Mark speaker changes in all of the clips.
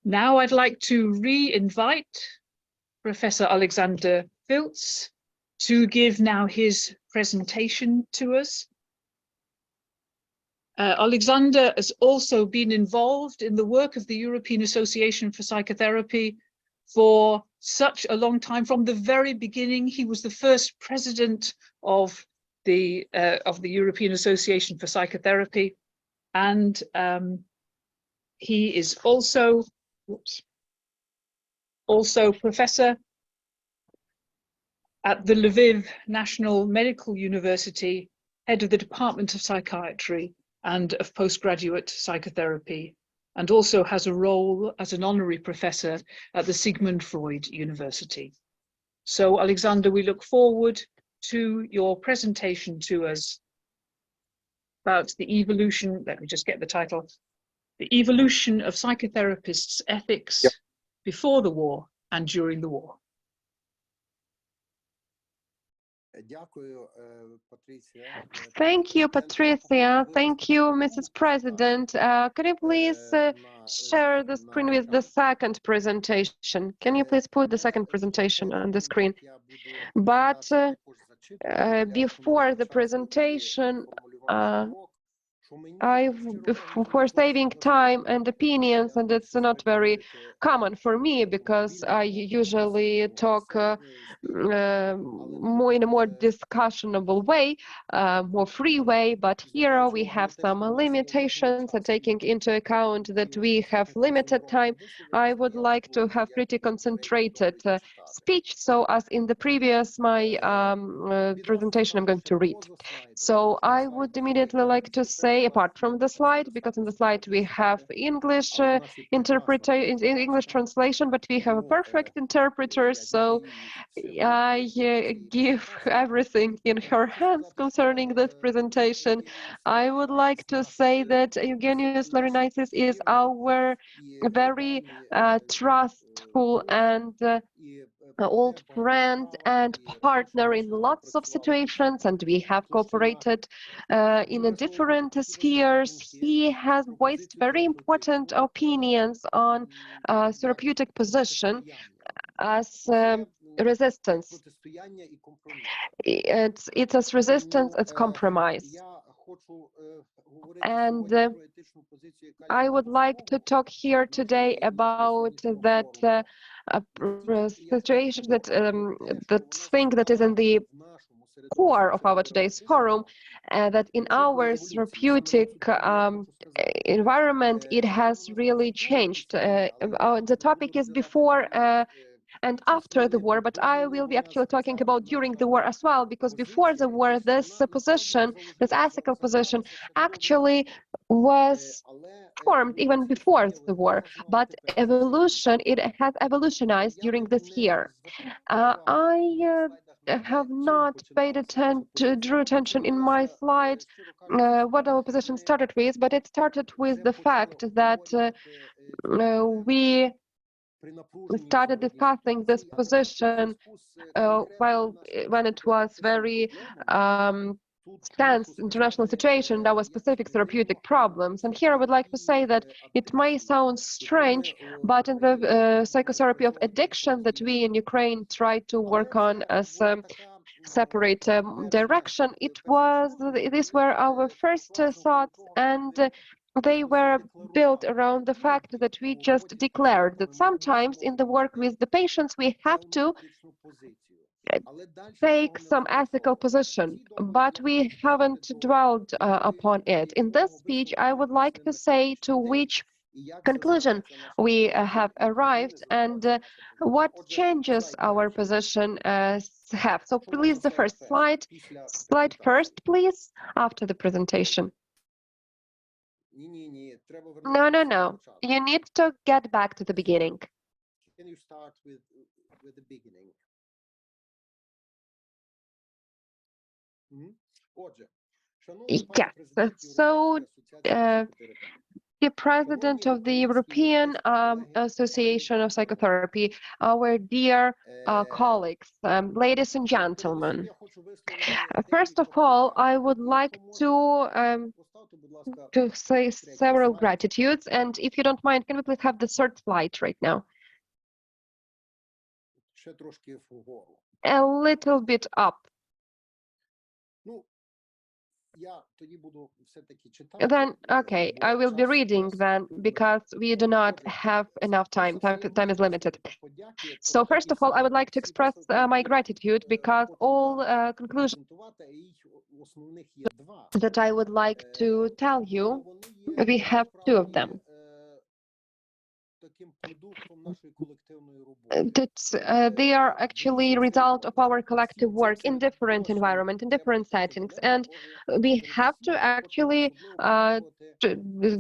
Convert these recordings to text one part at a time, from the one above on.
Speaker 1: Now I'd like to re-invite Professor Alexander Filts to give now his presentation to us. Alexander has also been involved in the work of the European Association for Psychotherapy for such a long time. From the very beginning, he was the first president of the European Association for Psychotherapy, and he is also professor at the Lviv National Medical University, head of the Department of Psychiatry and of postgraduate psychotherapy, and also has a role as an honorary professor at the Sigmund Freud University. So, Alexander, we look forward to your presentation to us about the evolution, let me just get the title, The Evolution of Psychotherapists' Ethics Before the War and During the War.
Speaker 2: Thank you, Patricia. Thank you, Mrs. President. Can you please share the screen with the second presentation? Can you please put the second presentation on the screen? But before the presentation, for saving time and opinions, and it's not very common for me because I usually talk more in a more discussionable way, more free way, but here we have some limitations, and taking into account that we have limited time, I would like to have pretty concentrated speech, so as in the previous my presentation I'm going to read. So I would immediately like to say, apart from the slide, because in the slide we have English English translation, but we have a perfect interpreter, so I give everything in her hands concerning this presentation. I would like to say that Eugenius Laurinaitis is our very trustful and old friend and partner in lots of situations, and we have cooperated in different spheres. He has voiced very important opinions on therapeutic position as resistance. It's as resistance as compromise. And I would like to talk here today about that situation, that thing that is in the core of our today's forum, that in our therapeutic environment, it has really changed. The topic is before and after the war, but I will be actually talking about during the war as well, because before the war, this position, this ethical position, actually was formed even before the war, but evolution, it has evolutionized during this year. I have not paid attention, drew attention in my slide what our position started with, but it started with the fact that we started discussing this position when it was very tense international situation, there were specific therapeutic problems. And here I would like to say that it may sound strange, but in the psychotherapy of addiction that we in Ukraine try to work on as a separate direction, these were our first thoughts, and they were built around the fact that we just declared that sometimes in the work with the patients we have to take some ethical position, but we haven't dwelled upon it. In this speech, I would like to say to which conclusion we have arrived and what changes our position have. So please, the first slide first, please, after the presentation. No. You need to get back to the beginning.
Speaker 3: Can you start with the beginning?
Speaker 2: Yes. So, the president of the European Association of Psychotherapy, our dear colleagues, ladies and gentlemen. First of all, I would like to to say several gratitudes. And if you don't mind, can we please have the third slide right now?
Speaker 3: Ще трошки вгору.
Speaker 2: A little bit up.
Speaker 3: Ну, я тоді буду все-таки читати.
Speaker 2: Then, okay,
Speaker 3: бо
Speaker 2: I will be
Speaker 3: час
Speaker 2: reading
Speaker 3: у нас
Speaker 2: then, because we do not have enough time. Time is limited. So first of all, I would like to express my gratitude, because all conclusions that I would like to tell you, we have two of them. They are actually a result of our collective work in different environments, in different settings, and we have to actually to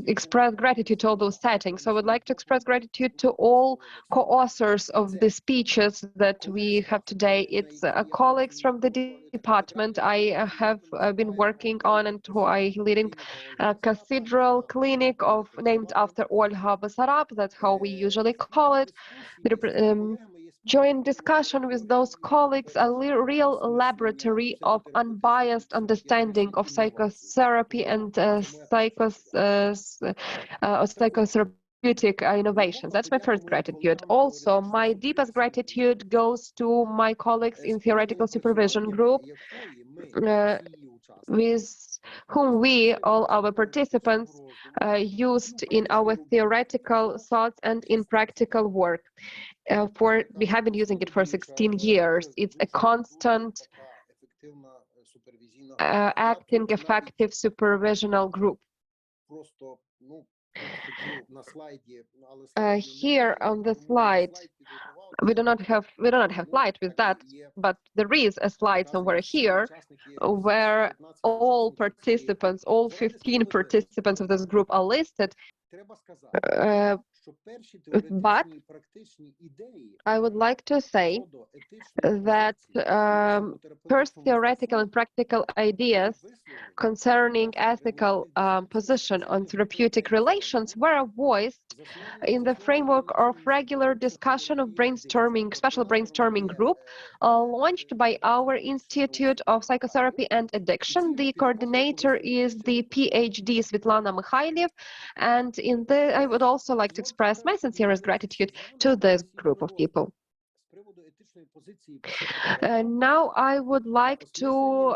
Speaker 2: express gratitude to all those settings. So I would like to express gratitude to all co-authors of the speeches that we have today. It's colleagues from the department I have been working on, and who I leading a cathedral clinic named after Olga Basarab. That's how we usually call it. The joint discussion with those colleagues, a real laboratory of unbiased understanding of psychotherapy and psychotherapeutic innovations. That's my first gratitude. Also, my deepest gratitude goes to my colleagues in theoretical supervision group, with whom we, all our participants, used in our theoretical thoughts and in practical work. We have been using it for 16 years. It's a constant acting effective supervisional group. Here on the slide, we do not have slide with that, but there is a slide somewhere here where all participants, all 15 participants of this group are listed. But I would like to say that first theoretical and practical ideas concerning ethical position on therapeutic relations were voiced in the framework of regular discussion of brainstorming, special brainstorming group launched by our Institute of Psychotherapy and Addiction. The coordinator is the PhD Svetlana Mikhailiev, and I would also like to express my sincerest gratitude to this group of people. Now I would like to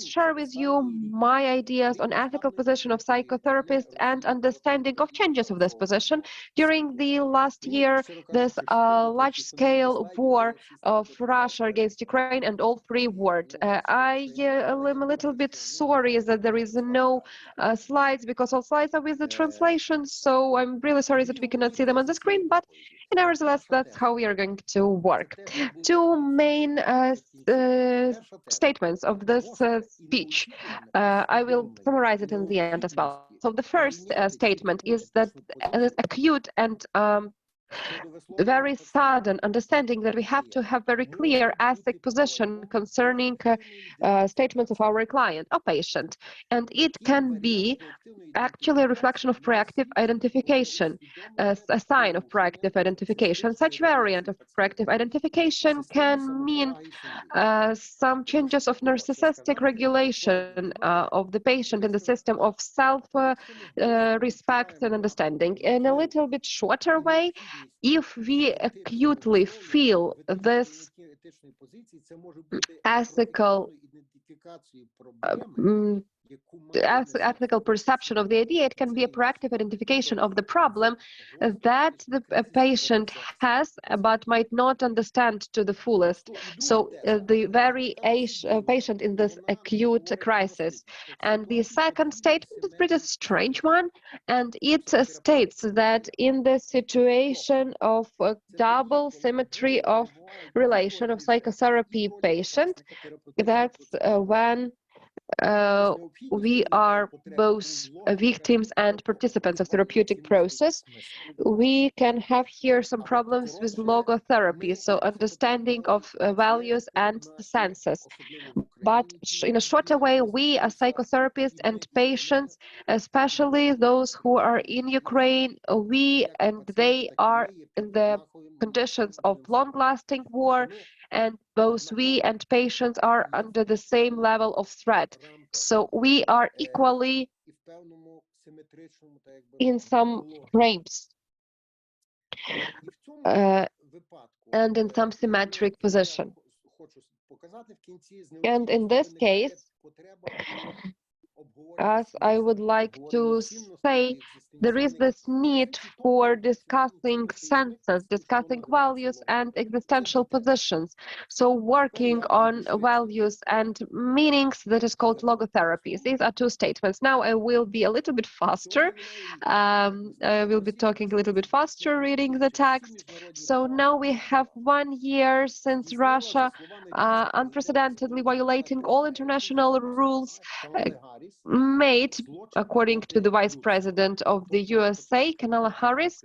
Speaker 2: share with you my ideas on ethical position of psychotherapists and understanding of changes of this position. During the last year, this large-scale war of Russia against Ukraine and all three wars. I am a little bit sorry that there is no slides, because all slides are with the translation, so I'm really sorry that we cannot see them on the screen, but nevertheless, that's how we are going to work. Two main statements of this speech. I will summarize it in the end as well. So the first statement is that this acute and very sudden understanding that we have to have very clear ethic position concerning statements of our client or patient, and it can be actually a reflection of proactive identification, a sign of proactive identification. Such variant of proactive identification can mean some changes of narcissistic regulation of the patient in the system of self-respect and understanding. In a little bit shorter way, if we acutely feel this ethical ethical perception of the idea, it can be a proactive identification of the problem that the patient has but might not understand to the fullest. So the very patient in this acute crisis. And the second statement is a pretty strange one, and it states that in the situation of a double symmetry of relation of psychotherapy patient, that's when we are both victims and participants of therapeutic process. We can have here some problems with logotherapy, so understanding of values and the senses. But in a shorter way, we as psychotherapists and patients, especially those who are in Ukraine, we and they are in the conditions of long-lasting war, and both we and patients are under the same level of threat. So we are equally in some frames and in some symmetric position. And in this case, as I would like to say, there is this need for discussing senses, discussing values and existential positions. So working on values and meanings, that is called logotherapy. These are two statements. Now I will be a little bit faster. I will be talking a little bit faster reading the text. So now we have 1 year since Russia unprecedentedly violating all international rules made, according to the Vice President of the USA, Kamala Harris,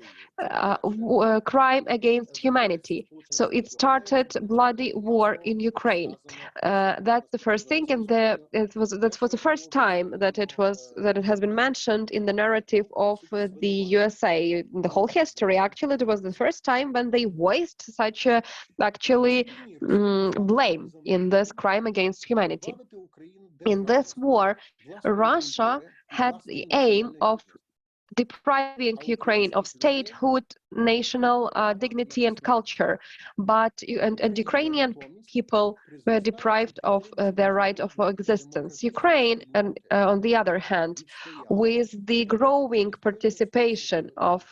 Speaker 2: crime against humanity. So it started bloody war in Ukraine. That's the first thing, and that was the first time that it has been mentioned in the narrative of the USA. In the whole history, actually, it was the first time when they voiced such a blame in this crime against humanity. In this war, Russia had the aim of depriving Ukraine of statehood, national dignity and culture, and Ukrainian people were deprived of their right of existence. Ukraine, and on the other hand, with the growing participation of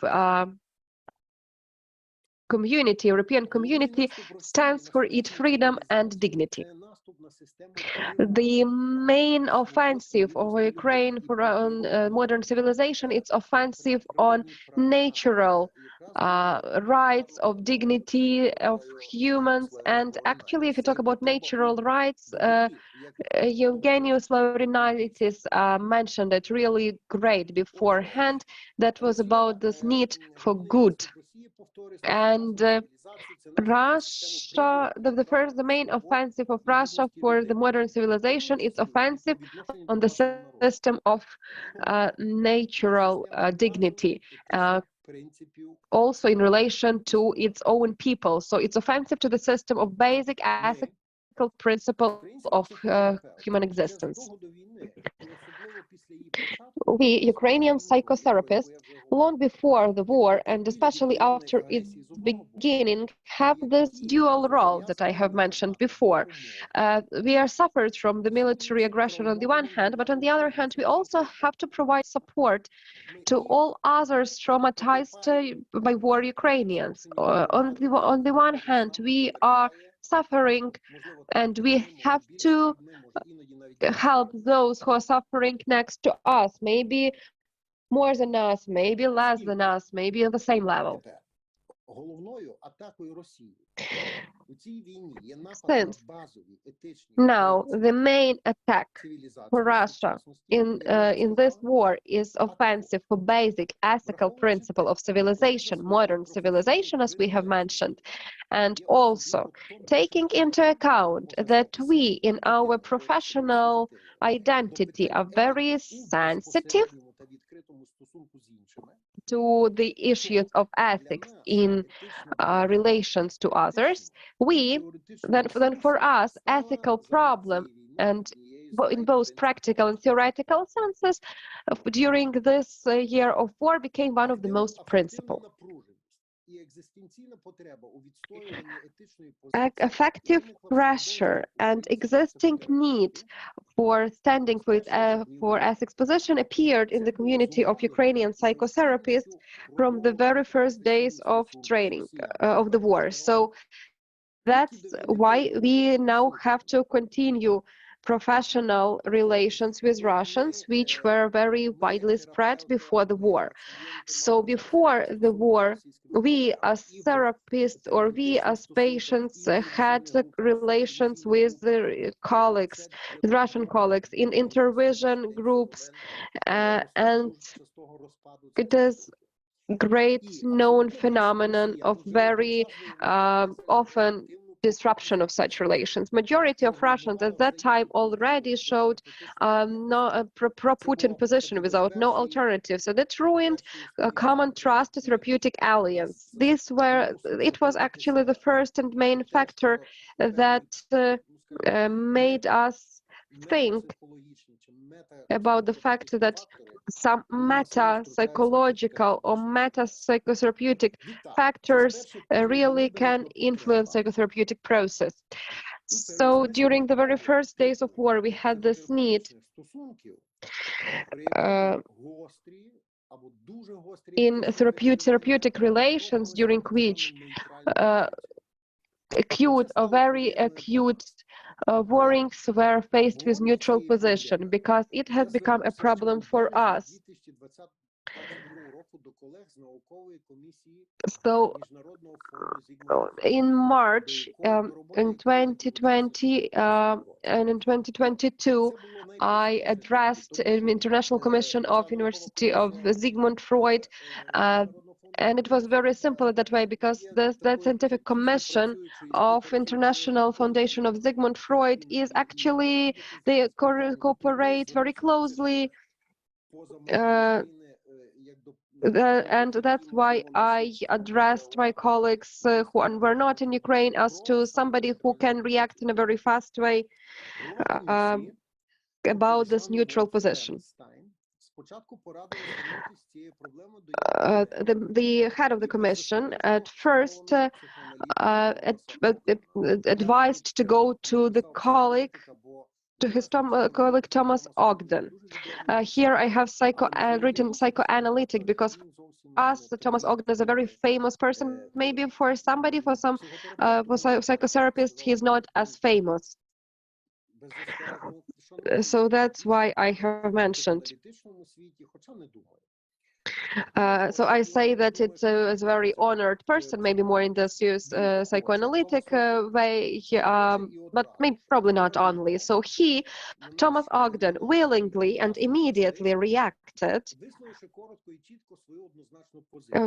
Speaker 2: European community, stands for its freedom and dignity. The main offensive of Ukraine for modern civilization, it's offensive on natural rights of dignity of humans. And actually, if you talk about natural rights, Eugenius Laurinaitis mentioned it really great beforehand. That was about this need for good. And Russia, the main offensive of Russia for the modern civilization, it's offensive on the system of natural dignity, also in relation to its own people. So it's offensive to the system of basic ethical principle of human existence. We Ukrainian psychotherapists, long before the war and especially after its beginning, have this dual role that I have mentioned before. We are suffered from the military aggression on the one hand, but on the other hand, we also have to provide support to all others traumatized by war Ukrainians. On the one hand, we are suffering and we have to help those who are suffering next to us, maybe more than us, maybe less than us, maybe on the same level. Since now the main attack for Russia in this war is offensive for basic ethical principle of civilization, modern civilization, as we have mentioned, and also taking into account that we in our professional identity are very sensitive to the issues of ethics in relations to others, then for us, ethical problem, and in both practical and theoretical senses, during this year of war became one of the most principal. Effective pressure and existing need for standing for ethics position appeared in the community of Ukrainian psychotherapists from the very first days of training of the war. So that's why we now have to continue professional relations with Russians, which were very widely spread before the war. So before the war, we as therapists or we as patients had relations with the colleagues, with Russian colleagues in intervision groups, and it is great known phenomenon of very often disruption of such relations. Majority of Russians at that time already showed pro-Putin position without no alternatives, and it ruined a common trust therapeutic alliance. It was actually the first and main factor that made us think about the fact that some meta-psychological or meta-psychotherapeutic factors really can influence psychotherapeutic process. So during the very first days of war, we had this need in therapeutic relations during which acute or very acute warrings were faced with neutral position, because it has become a problem for us. So in March in 2020 and in 2022, I addressed an International Commission of University of Sigmund Freud, and it was very simple that way, because that scientific commission of International Foundation of Sigmund Freud is actually, they cooperate very closely, and that's why I addressed my colleagues who were not in Ukraine as to somebody who can react in a very fast way about this neutral position. The head of the commission at first advised to go to the colleague, to his colleague Thomas Ogden. Here I have written psychoanalytic, because for us, Thomas Ogden is a very famous person. Maybe for somebody, for some psychotherapists, he's not as famous. So that's why I have mentioned. So I say that it's a very honored person, maybe more in the psychoanalytic way, but maybe probably not only. So Thomas Ogden, willingly and immediately reacted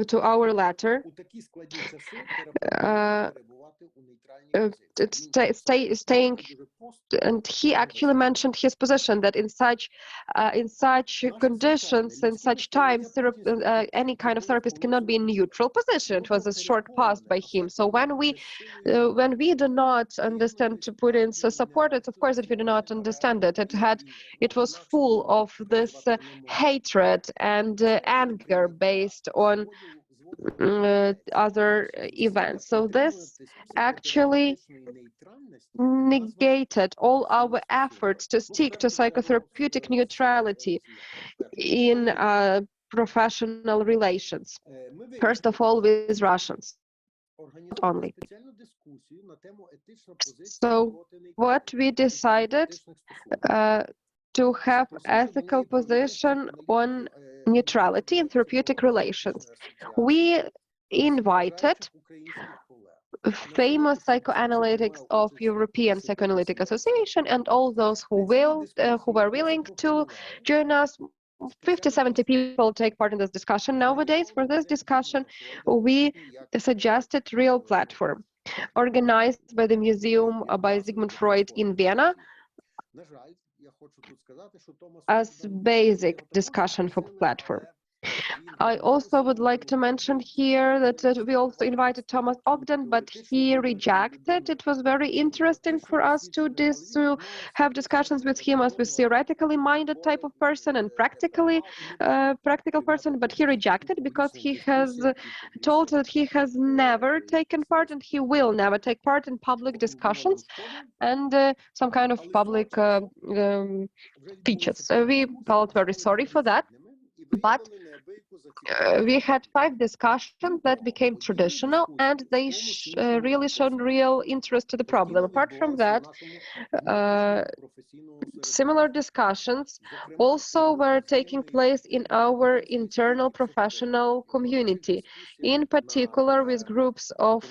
Speaker 2: to our letter, staying, and he actually mentioned his position that in such conditions, in such times, any kind of therapist cannot be in neutral position. It was a short pause by him. So when we do not understand to put in support, it's of course that we do not understand it. It was full of this hatred and anger based on other events. So this actually negated all our efforts to stick to psychotherapeutic neutrality in professional relations, first of all with Russians, not only. So what we decided to have ethical position on neutrality in therapeutic relations. We invited famous psychoanalytics of European Psychoanalytic Association and all those who were willing to join us. 50-70 people take part in this discussion nowadays. For this discussion, we suggested real platform organized by the Museum by Sigmund Freud in Vienna as basic discussion for platform. I also would like to mention here that we also invited Thomas Ogden, but he rejected. It was very interesting for us to have discussions with him as a theoretically minded type of person and practical person, but he rejected because he has told that he has never taken part and he will never take part in public discussions and some kind of public speeches. So we felt very sorry for that. But we had 5 discussions that became traditional, and they really showed real interest to the problem. Apart from that, similar discussions also were taking place in our internal professional community, in particular with groups of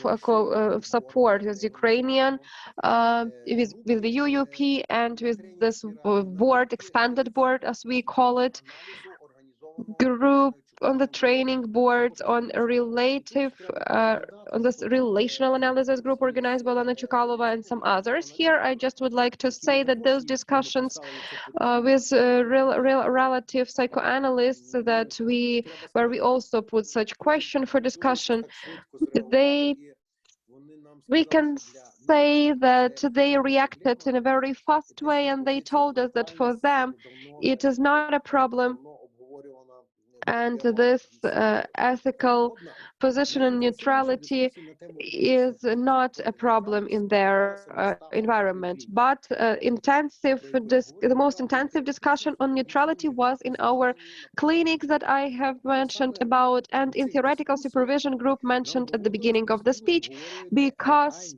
Speaker 2: support with Ukrainian, with the UUP and with this board, expanded board as we call it, group on the training boards on on this relational analysis group organized by Lana Chukalova and some others. Here I just would like to say that those discussions with relative psychoanalysts where we also put such question for discussion, we can say that they reacted in a very fast way, and they told us that for them it is not a problem And this ethical position and neutrality is not a problem in their environment. But the most intensive discussion on neutrality was in our clinic that I have mentioned about, and in theoretical supervision group mentioned at the beginning of the speech, because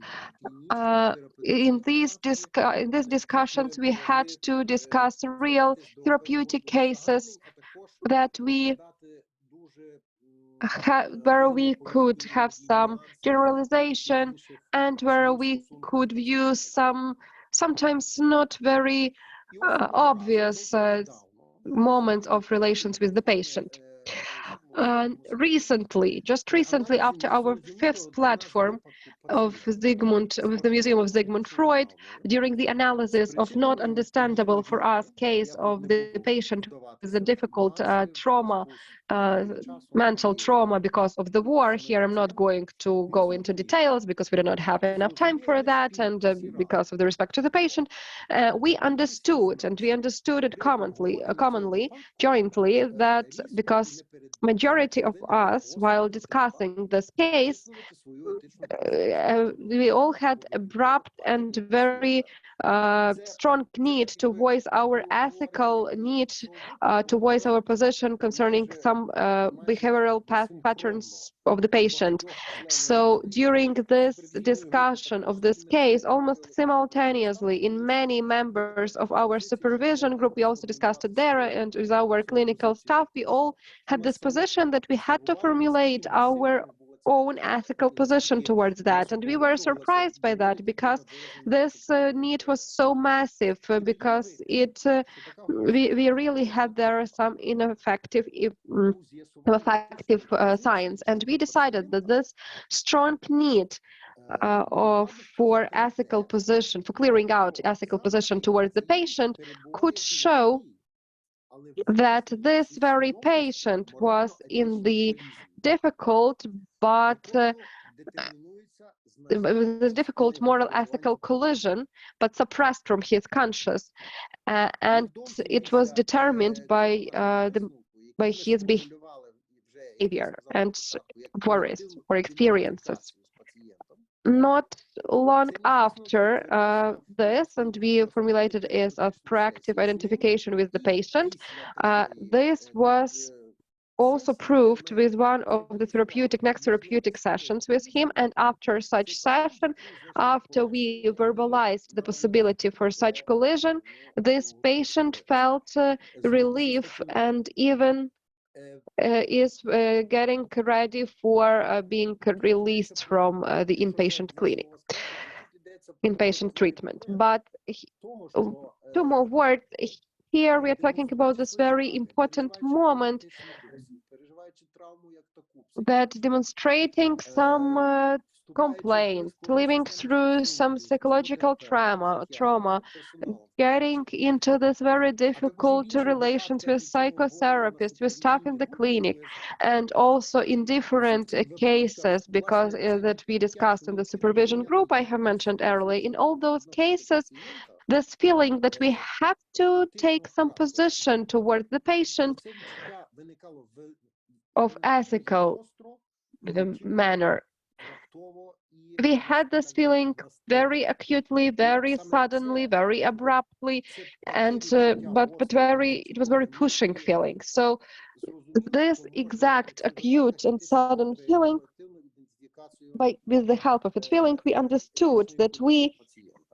Speaker 2: in these discussions we had to discuss real therapeutic cases that where we could have some generalization and where we could view sometimes not very obvious moments of relations with the patient. Just recently, after our fifth platform of the Museum of Sigmund Freud, during the analysis of not understandable for us case of the patient with a difficult mental trauma because of the war. Here, I'm not going to go into details because we do not have enough time for that, and because of the respect to the patient, we understood, and we understood it commonly, jointly, that because majority of us, while discussing this case, we all had abrupt and very strong need to voice our ethical need, to voice our position concerning some behavioral patterns of the patient. So during this discussion of this case, almost simultaneously in many members of our supervision group, we also discussed it there, and with our clinical staff, we all had this position that we had to formulate our own ethical position towards that. And we were surprised by that because this need was so massive, because we really had there some ineffective science. And we decided that this strong need for ethical position, for clearing out ethical position towards the patient, could show that this very patient was in the difficult the difficult moral ethical collision, but suppressed from his conscious, and it was determined by his behavior and worries or experiences. Not long after this, and we formulated it as a proactive identification with the patient, this was also proved with one of the next therapeutic sessions with him. And after such session, after we verbalized the possibility for such collision, this patient felt relief and even is getting ready for being released from the inpatient clinic, inpatient treatment. But two more words. Here we are talking about this very important moment that demonstrating some complaint, living through some psychological trauma, getting into this very difficult relations with psychotherapists, with staff in the clinic, and also in different cases, because that we discussed in the supervision group I have mentioned earlier. In all those cases, this feeling that we have to take some position towards the patient of ethical manner. We had this feeling very acutely, very suddenly, very abruptly, and it was very pushing feeling. So this exact acute and sudden feeling, with the help of its feeling, we understood that we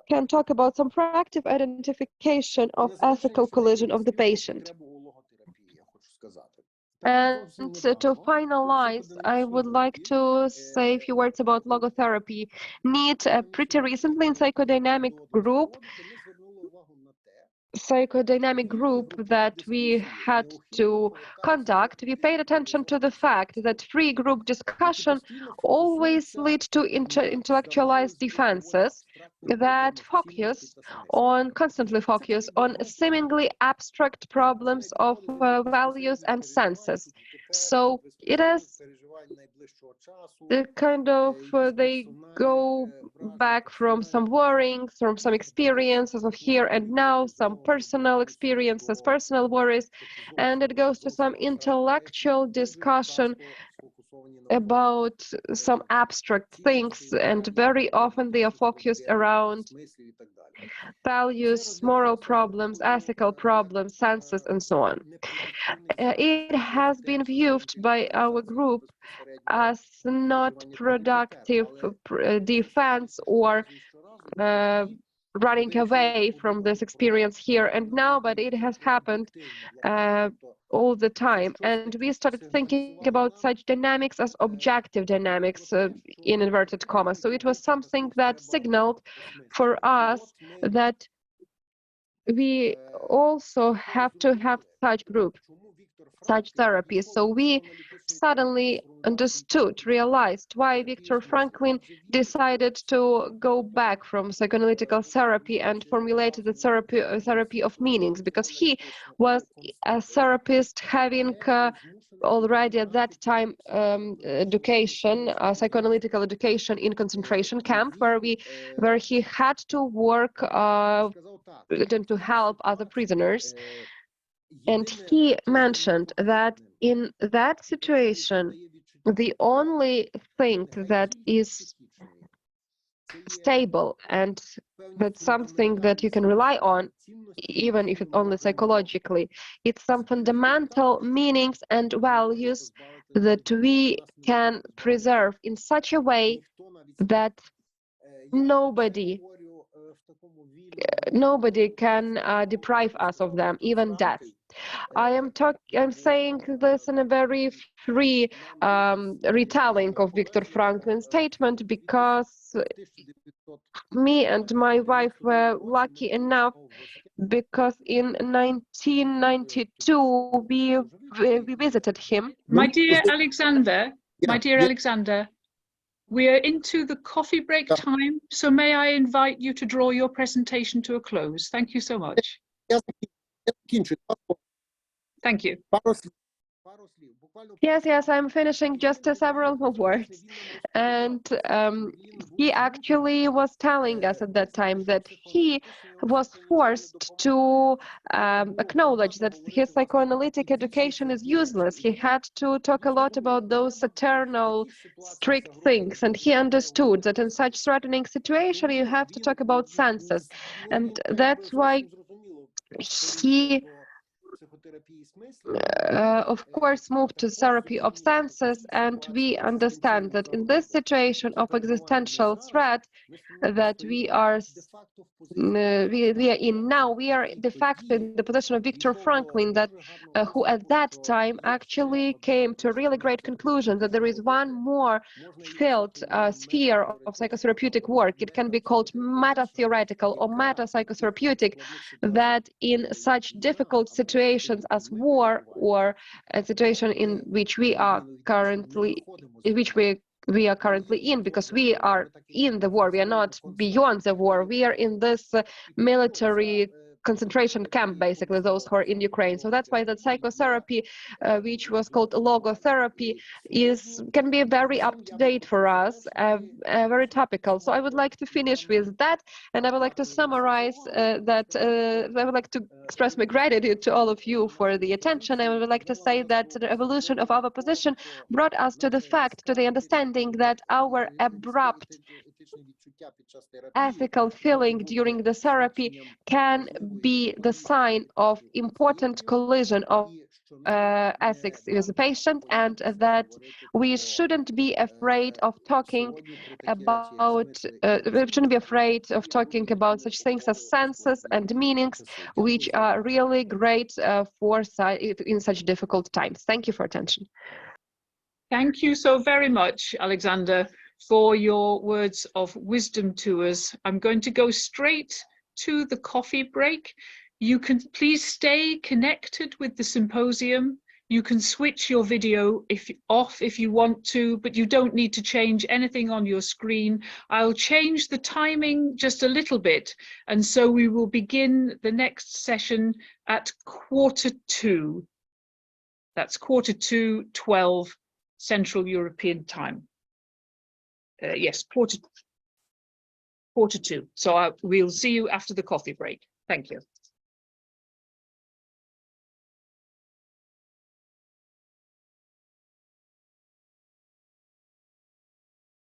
Speaker 2: can talk about some proactive identification of ethical collision of the patient. And to finalize, I would like to say a few words about logotherapy. Pretty recently in psychodynamic group that we had to conduct, we paid attention to the fact that free group discussion always lead to intellectualized defenses, that constantly focus on seemingly abstract problems of values and senses. So it is the kind of they go back from some worryings, from some experiences of here and now, some personal experiences, personal worries, and it goes to some intellectual discussion about some abstract things, and very often they are focused around values, moral problems, ethical problems, senses, and so on. It has been viewed by our group as not productive defense or running away from this experience here and now, but it has happened all the time. And we started thinking about such dynamics as objective dynamics, in inverted commas. So it was something that signaled for us that we also have to have such group, such therapy. So we suddenly understood, realized why Viktor Franklin decided to go back from psychoanalytical therapy and formulated the therapy of meanings, because he was a therapist having already at that time education, psychoanalytical education in concentration camp, where he had to work to help other prisoners. And he mentioned that in that situation, the only thing that is stable and that's something that you can rely on, even if it's only psychologically, it's some fundamental meanings and values that we can preserve in such a way that nobody can deprive us of them, even death. I'm saying this in a very free retelling of Viktor Franklin's statement, because me and my wife were lucky enough, because in 1992 we visited him.
Speaker 1: My dear Alexander, we are into the coffee break time, so may I invite you to draw your presentation to a close. Thank you so much. Thank you.
Speaker 2: Yes, I'm finishing just several more words. And he actually was telling us at that time that he was forced to acknowledge that his psychoanalytic education is useless. He had to talk a lot about those eternal, strict things. And he understood that in such threatening situation, you have to talk about senses. And that's why he of course moved to therapy of senses, and we understand that in this situation of existential threat that we are in now, we are de facto in the position of Viktor Franklin, that who at that time actually came to a really great conclusion that there is one more field, sphere of psychotherapeutic work. It can be called meta-theoretical or meta-psychotherapeutic, that in such difficult situations as war, or a situation in which we are currently, in, because we are in the war, we are not beyond the war, we are in this military concentration camp, basically, those who are in Ukraine. So that's why the psychotherapy, which was called logotherapy, can be very up to date for us, very topical. So I would like to finish with that, and I would like to summarize that. I would like to express my gratitude to all of you for the attention. I would like to say that the evolution of our position brought us to the fact, to the understanding that our abrupt ethical feeling during the therapy can be the sign of important collision of ethics with the patient, and that we shouldn't be afraid of talking about such things as senses and meanings, which are really great in such difficult times. Thank you for attention.
Speaker 1: Thank you so very much, Alexander, for your words of wisdom to us. I'm going to go straight to the coffee break. You can please stay connected with the symposium. You can switch your video off if you want to, but you don't need to change anything on your screen. I'll change the timing just a little bit, and so we will begin the next session at 1:45. That's 1:45, Central European Time. Yes, 1:45. So we'll see you after the coffee break. Thank you.